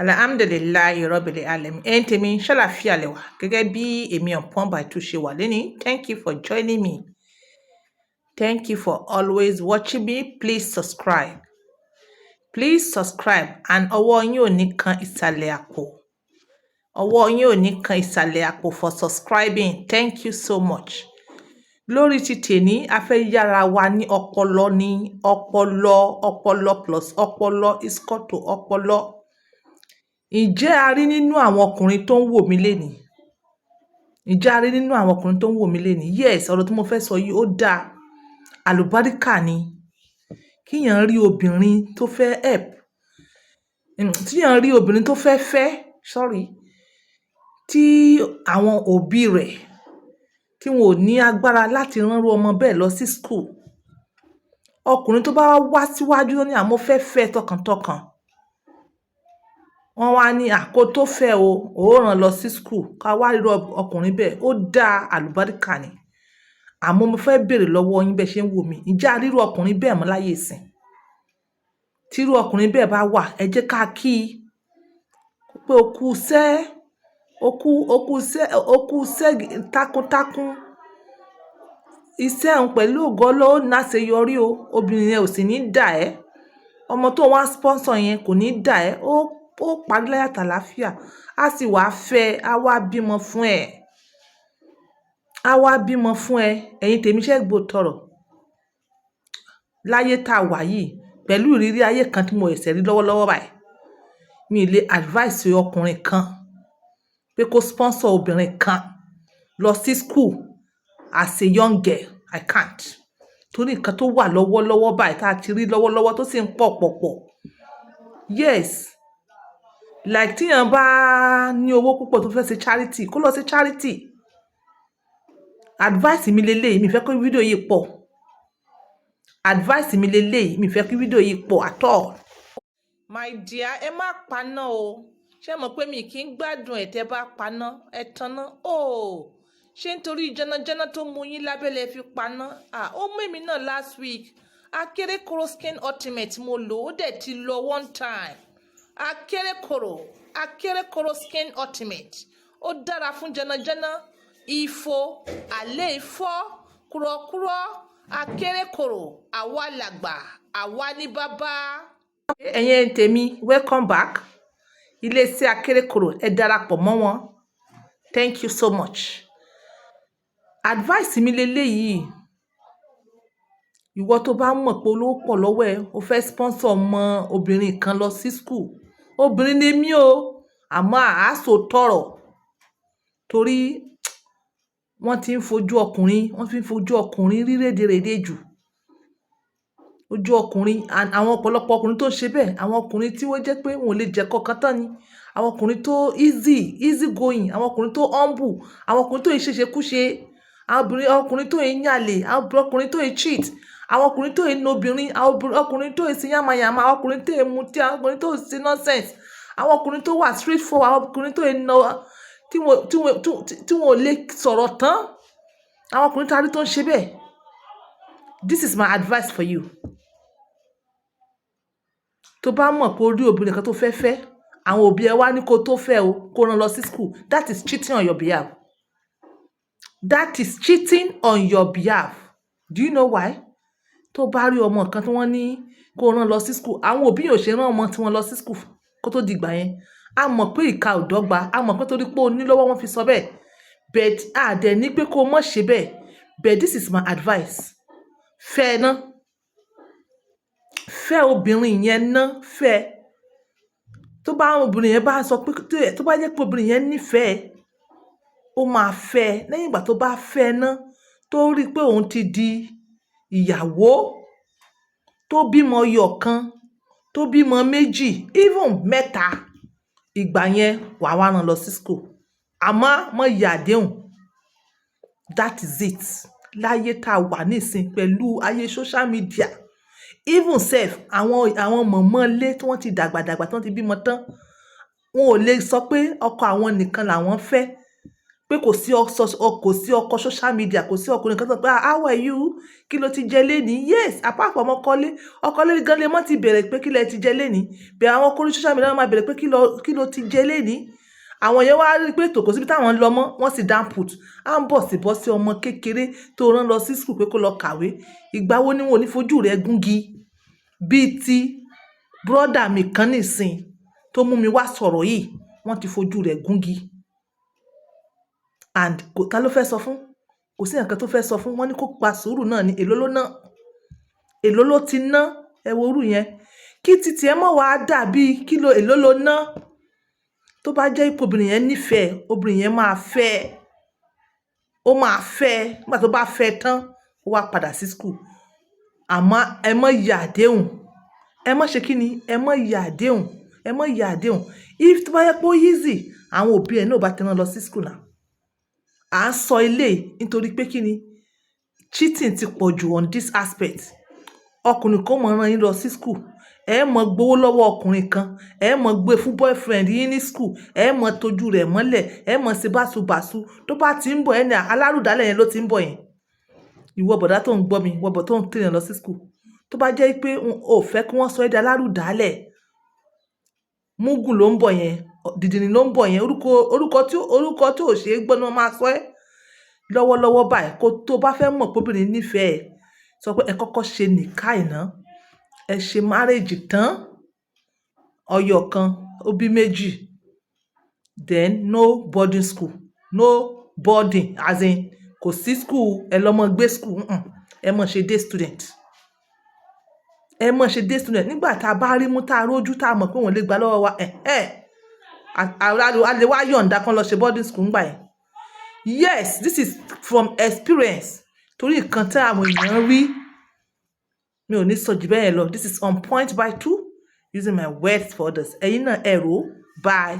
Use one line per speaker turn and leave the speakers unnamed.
Alhamdulillahi rabbil alamin. Ẹ̀yin tèmi ṣàlàáfíà lẹ wà gẹ́gẹ́ bí èmi ọ̀pọ̀n bàtú ṣe wà lénìí. Thank you for joining me. Thank you for always watching me. Please subscribe. Please subscribe and ọwọ́ yín ò ní kan ìsàlẹ̀ àpò. Ọwọ́ yín ò ní kan ìsàlẹ̀ àpò for subscribing. Thank you so much. Lórí ti tèní, a fẹ́ yára wa ní ọpọlọ ọpọlọ plus ọpọlọ is equal to ọpọlọ. Ǹjẹ́ a rí nínú àwọn ọkùnrin tó ń wò mí lénìí? Ǹjẹ́ a rí nínú àwọn ọkùnrin tó ń wò mí lénìí? Yes, ọ̀rọ̀ tí mo fẹ́ sọ yìí ó dáa. Àlùbáríkà ni. Kíyàn rí obìnrin tó fẹ́ help. Tíyàn rí obìnrin tó fẹ́ fẹ́, tí àwọn òbí rẹ̀ tí wọn ò ní agbára láti ránrú ọmọ bẹ́ẹ̀ lọ sí school. Ọkùnrin tó bá wá síwájú ní àmọ́ fẹ́ fẹ́ tọkàntọkàn. Wọ́n wá ní àkó tó fẹ́ ó rán lọ sí school ká wá rí ọkùnrin bẹ́ẹ̀ ó dá àlùbáríkà ni. Àmọ́ mo fẹ́ béèrè lọ́wọ́ yín bẹ́ẹ̀ ṣe ń wò mí. Ǹjẹ́ a rírú ọkùnrin bẹ́ẹ̀ mọ́ láyé ìsìn? Tírú ọkùnrin bẹ́ẹ̀ bá wà, ẹ jẹ́ ká kí i pé ó kú iṣẹ́ takuntakun. Iṣẹ́ òun pẹ̀lú ògo Ọlọ́run ó náṣeyọrí o. Obìnrin yẹn ò sì ní dà ẹ́. Ọmọ tó wá sponsor yẹn kò ní dà ẹ́. Ó parí láyọ̀ àtàlàáfíà. A sì wá fẹ́ ẹ, a wá bímọ fún ẹ. Ẹ̀yin tèmi ṣé gbọ́ tọrọ. Láyé tá a wà yìí, pẹ̀lú ìrírí ayé kan tí mo ẹ̀sẹ̀ rí lọ́wọ́lọ́wọ́ báyìí. Mi lè advice ọkùnrin kan pé kó sponsor obìnrin kan lọ sí school as a young girl. I can't. Torí nǹkan tó wà lọ́wọ́lọ́wọ́ báyìí tá a ti rí lọ́wọ́lọ́wọ́ tó sì ń pọ̀. Yes. Like tíyàn bá ní owó púpọ̀ tó fẹ́ ṣe charity, kó lọ ṣe charity. Advice mi leléyìí, mi fẹ́ kí fídíò yìí pọ̀. Advice mi leléyìí, mi fẹ́ kí fídíò yìí pọ̀ at all. My dear, ẹ má paná o. Ṣé mọ̀ pé mi kì í gbádùn ẹ̀ tẹ́ bá paná, ẹ tanná. Ṣé nítorí jẹ́nàjẹ́nà tó mú yín lábẹ́lẹ̀ fi paná? Ó mú èmi náà last week. Akérèkọ́rọ́ skin ultimate mo lò ó dẹ̀ ti lọ one time. Akérèkọ́rọ́ skin ultimate. Ó dára fún jẹ́nàjẹ́nà, ifo, àlè ifọ́, kúrọ̀kúrọ̀. Akérèkọ́rọ́, àwa làgbà, àwa ní bàbá. Ẹ̀yin tèmi, welcome back. Ilé-iṣẹ́ Akérèkọ́rọ́, ẹ darapọ̀ mọ́ wọn. Thank you so much. Advice mi leléyìí. Ìwọ tó bá mọ̀ pé olówó pọ̀ lọ́wọ́ ẹ, o fẹ́ sponsor ọmọ obìnrin kan lọ sí school. Obìnrin ni mí o, àmọ́ àásò tọrọ. Torí wọ́n ti ń fojú ọkùnrin rí rédèrèdè jù. Ojú ọkùnrin, àwọn ọ̀pọ̀lọpọ̀ ọkùnrin tó ń ṣe bẹ́ẹ̀, àwọn ọkùnrin tí wọ́n jẹ́ pé wọn ò lè jẹ́ kọ̀ọ̀kan tán ni. Àwọn ọkùnrin tó easy going, àwọn ọkùnrin tó humble, àwọn ọkùnrin tó ń ṣeṣekúṣe, àwọn ọkùnrin tó ń yàlè, àwọn ọkùnrin tó ń cheat, àwọn ọkùnrin tó ń nobìnrin, àwọn ọkùnrin tó ń ṣe yàmàyàmà, àwọn ọkùnrin tó ń mutí, àwọn ọkùnrin tó ń ṣe nonsense, àwọn ọkùnrin tó wà straightforward, àwọn ọkùnrin tó ń tí wọn ò lè sọ̀rọ̀ tán, àwọn ọkùnrin tó ń ṣe bẹ́ẹ̀. This is my advice for you. Tó bá mọ̀ pé orí obìnrin kan tó fẹ́, àwọn òbí ẹ wá ní kó tó fẹ́ o, kó rán lọ sí school. That is cheating on your behalf. That is cheating on your behalf. Do you know why? Tó bá rí ọmọ kan tí wọ́n ní kó rán lọ sí school, àwọn òbí yóò ṣe rán ọmọ tí wọ́n lọ sí school kó tó dìgbà yẹn. A mọ̀ pé ìka ò dọ́gba, a mọ̀ pé torí pé o ní lọ́wọ́ wọn fi sọ bẹ́ẹ̀. But a dẹ̀ ní pé kó mọ̀ ṣe bẹ́ẹ̀. But this is my advice. Fẹ́ ná. Fẹ́ obìnrin yẹn ná, fẹ́. Tó bá obìnrin yẹn bá sọ pé tó bá jẹ́ pé obìnrin yẹn nífẹ̀ẹ́, ó máa fẹ́. Lẹ́yìn ìgbà tó bá fẹ́ ná, tó rí pé òun ti di ìyàwó, tó bímọ yọ̀kan, tó bímọ méjì, even mẹ́ta, ìgbà yẹn wà wá rán lọ sí school. Àmọ́ mọ ìyá àdéhùn. That is it. Láyé tá a wà nísìn pẹ̀lú ayé social media. Even self, àwọn mọ̀mọ́ ilé tí wọ́n ti dàgbà tí wọ́n ti bímọ tán, wọn ò lè sọ pé ọkọ àwọn nìkan làwọn fẹ́. Pé pé kò sí ọkọ social media, kò sí ọkùnrin kan tó pé how are you, kí ló ti jẹ lénìí. Yes, apart from ọkọlé gan lè mọ́ ti bẹ̀rẹ̀ pé kí lẹ ti jẹ lénìí, bẹ̀rẹ̀ àwọn ọkùnrin social media máa bẹ̀rẹ̀ pé kí ló ti jẹ lénìí. Àwọn yẹn wá rí pé tòkó síbi táwọn ń lọ mọ́, wọ́n sì down put. À ń bọ̀ sí ọmọ kékeré tó rán lọ sí school pé kó lọ kàwé. Ìgbà wo ni wọn ò ní fojú rẹ̀ gúngi bíi ti brọ́dà mi kan nísìn tó mú mi wá sọ̀rọ̀ yìí, wọ́n ti fojú rẹ̀ gúngi. And ta ló fẹ́ sọ fún? Kò sí nǹkan tó fẹ́ sọ fún. Wọ́n ní kó pa sùúrù náà ni. Èló ló ná? Èló ló ti ná? Ẹ wo orú yẹn. Kí titi ẹ mọ̀ wá dàbí èló ló ná? Tó bá jẹ́ ipò obìnrin yẹn nífẹ̀ẹ́, obìnrin yẹn máa fẹ́. Ó máa fẹ́. Nígbà tó bá fẹ́ tán, ó wá padà sí school. Àmọ́ ẹ mọ̀ yà àdéhùn. Ẹ mọ̀ ṣe kí ni? Ẹ mọ̀ yà àdéhùn. Ẹ mọ̀ yà àdéhùn. If tó bá yẹ pé ó easy, àwọn òbí ẹ̀ náà bá ti rán lọ sí school náà. À ń sọ ilé nítorí pé kí ni? Cheating ti pọ̀ jù on this aspect. Ọkùnrin kan mọ̀ rán yín lọ sí school. Ẹ mọ̀ gbowó lọ́wọ́ ọkùnrin kan. Ẹ mọ̀ gbé fún boyfriend yín ní school. Ẹ mọ̀ tọ́jú rẹ̀ mọ́lẹ̀. Ẹ mọ̀ ṣe báṣubàṣu. Tó bá ti ń bọ̀ ẹni alárùdálẹ̀ yẹn ló ti ń bọ̀ yẹn. Ìwọ bọ̀dá tó ń gbọ́ mi, ìwọ bọ̀dá tó ń tẹ̀yàn lọ sí school. Tó bá jẹ́ pé o fẹ́ kí wọ́n sọ ẹ́ di alárùdálẹ̀, múgùn ló ń bọ̀ yẹn, dìdìrín ló ń bọ̀ yẹn, orúkọ tí ò ṣe é gbọ́ ni wọ́n máa sọ ẹ́. Lọ́wọ́lọ́wọ́ báyìí, tó bá fẹ́ mọ̀ pé obìnrin nífẹ̀ẹ́, sọ pé ẹ kọ́kọ́ ṣe nìkáì náà. Ẹ ṣe marriage tán. Ọyọ kan, ó bí méjì. Then no boarding school. No boarding, as in kò sí school, ẹ lọ mọ gbé school. Ẹ mọ̀ ṣe day student. Ẹ mọ̀ ṣe day student. Nígbà tá a bá rí mú tá a rójú tá a mọ̀ pé wọ́n lè gbà lọ́wọ́ wa, a lè wá yọ̀ǹda kan lọ ṣe boarding school ńgbà yẹn. Yes, this is from experience. Torí nǹkan tí àwọn èèyàn rí, mi ò ní sọ jù bẹ́ẹ̀ lọ. This is on point by 2, using my words for others. Ẹ̀yin náà ẹ rò. Bye.